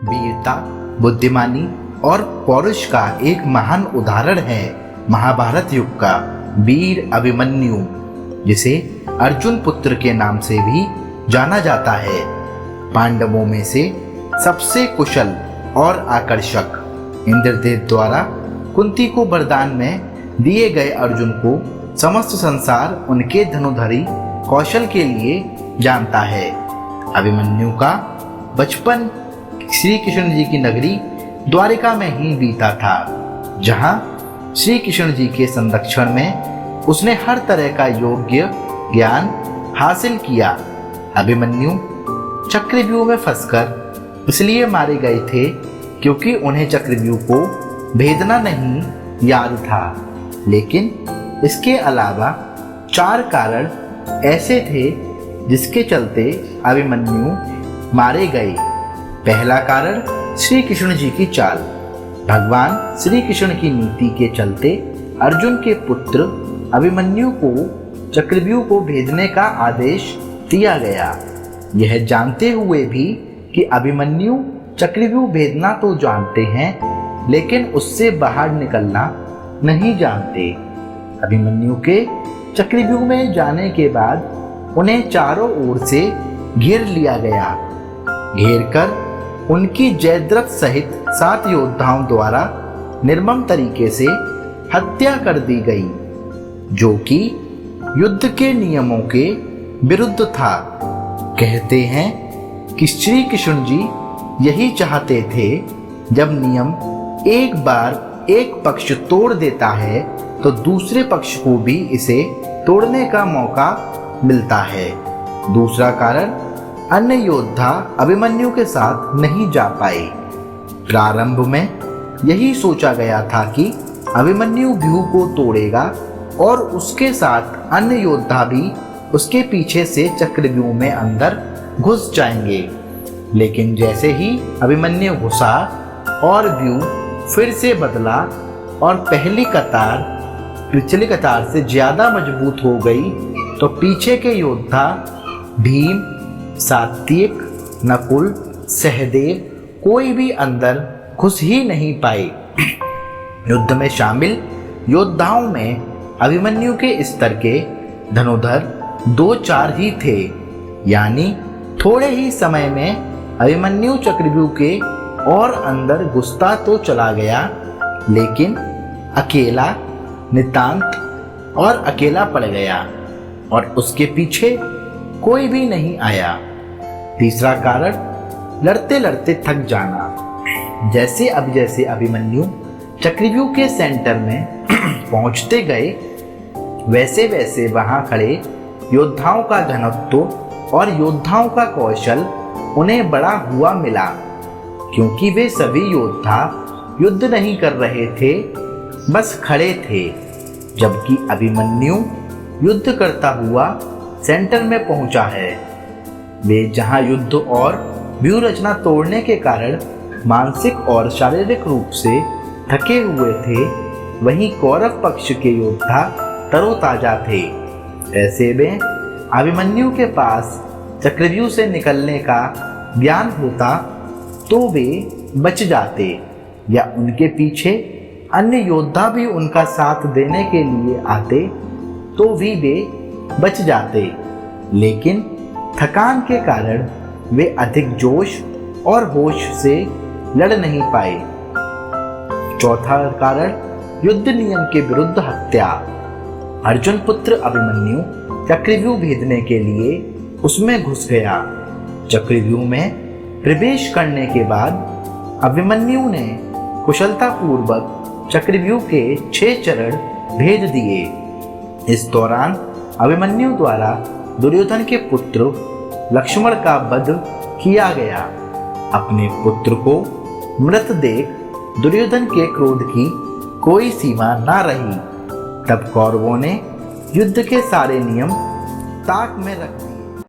वीरता, बुद्धिमानी और पौरुष का एक महान उदाहरण है महाभारत युग का वीर अभिमन्यु, जिसे अर्जुन पुत्र के नाम से भी जाना जाता है। पांडवों में से सबसे कुशल और आकर्षक इंद्रदेव द्वारा कुंती को वरदान में दिए गए अर्जुन को समस्त संसार उनके धनुधरी कौशल के लिए जानता है। अभिमन्यु का बचपन श्री कृष्ण जी की नगरी द्वारिका में ही बीता था, जहां श्री कृष्ण जी के संरक्षण में उसने हर तरह का योग्य ज्ञान हासिल किया। अभिमन्यु चक्रव्यूह में फंसकर इसलिए मारे गए थे क्योंकि उन्हें चक्रव्यूह को भेदना नहीं याद था, लेकिन इसके अलावा 4 कारण ऐसे थे जिसके चलते अभिमन्यु मारे गए। पहला कारण श्री कृष्ण जी की चाल। भगवान श्री कृष्ण की नीति के चलते अर्जुन के पुत्र अभिमन्यु को चक्रव्यूह को भेदने का आदेश दिया गया, यह जानते हुए भी कि अभिमन्यु चक्रव्यूह भेदना तो जानते हैं लेकिन उससे बाहर निकलना नहीं जानते। अभिमन्यु के चक्रव्यूह में जाने के बाद उन्हें चारों ओर से घेर लिया गया। घेर कर उनकी जयद्रथ सहित 7 योद्धाओं द्वारा निर्मम तरीके से हत्या कर दी गई, जो कि युद्ध के नियमों के विरुद्ध था। कहते हैं कि श्री कृष्ण जी यही चाहते थे, जब नियम एक बार एक पक्ष तोड़ देता है तो दूसरे पक्ष को भी इसे तोड़ने का मौका मिलता है। दूसरा कारण, अन्य योद्धा अभिमन्यु के साथ नहीं जा पाए। प्रारंभ में यही सोचा गया था कि अभिमन्यु व्यूह को तोड़ेगा और उसके साथ अन्य योद्धा भी उसके पीछे से चक्रव्यूह में अंदर घुस जाएंगे, लेकिन जैसे ही अभिमन्यु घुसा और व्यूह फिर से बदला और पहली कतार पिछली कतार से ज्यादा मजबूत हो गई, तो पीछे के योद्धा भीम, सात्यक, नकुल, सहदेव कोई भी अंदर घुस ही नहीं पाए। युद्ध में शामिल योद्धाओं में अभिमन्यु के स्तर के धनुधर 2-4 ही थे, यानी थोड़े ही समय में अभिमन्यु चक्रव्यूह के और अंदर घुसता तो चला गया, लेकिन अकेला नितांत और अकेला पड़ गया और उसके पीछे कोई भी नहीं आया। तीसरा कारण, लड़ते लड़ते थक जाना। जैसे अभिमन्यु चक्रव्यूह के सेंटर में पहुंचते गए, वैसे वैसे वहां खड़े योद्धाओं का घनत्व और योद्धाओं का कौशल उन्हें बड़ा हुआ मिला, क्योंकि वे सभी योद्धा युद्ध नहीं कर रहे थे, बस खड़े थे, जबकि अभिमन्यु युद्ध करता हुआ सेंटर में पहुंचा है। वे जहां युद्ध और व्यूह रचना तोड़ने के कारण मानसिक और शारीरिक रूप से थके हुए थे, वहीं कौरव पक्ष के योद्धा तरोताजा थे। ऐसे में अभिमन्यु के पास चक्रव्यूह से निकलने का ज्ञान होता तो वे बच जाते, या उनके पीछे अन्य योद्धा भी उनका साथ देने के लिए आते तो भी वे बच जाते, लेकिन थकान के कारण वे अधिक जोश और होश से लड़ नहीं पाए। चौथा कारण, युद्ध नियम के विरुद्ध हत्या। अर्जुन पुत्र अभिमन्यु चक्रव्यूह भेदने के लिए उसमें घुस गया। चक्रव्यूह में प्रवेश करने के बाद अभिमन्यु ने कुशलतापूर्वक चक्रव्यूह के 6 चरण भेद दिए। इस दौरान अभिमन्यु द्वारा दुर्योधन के पुत्र लक्ष्मण का वध किया गया। अपने पुत्र को मृत देख दुर्योधन के क्रोध की कोई सीमा ना रही। तब कौरवों ने युद्ध के सारे नियम ताक में रख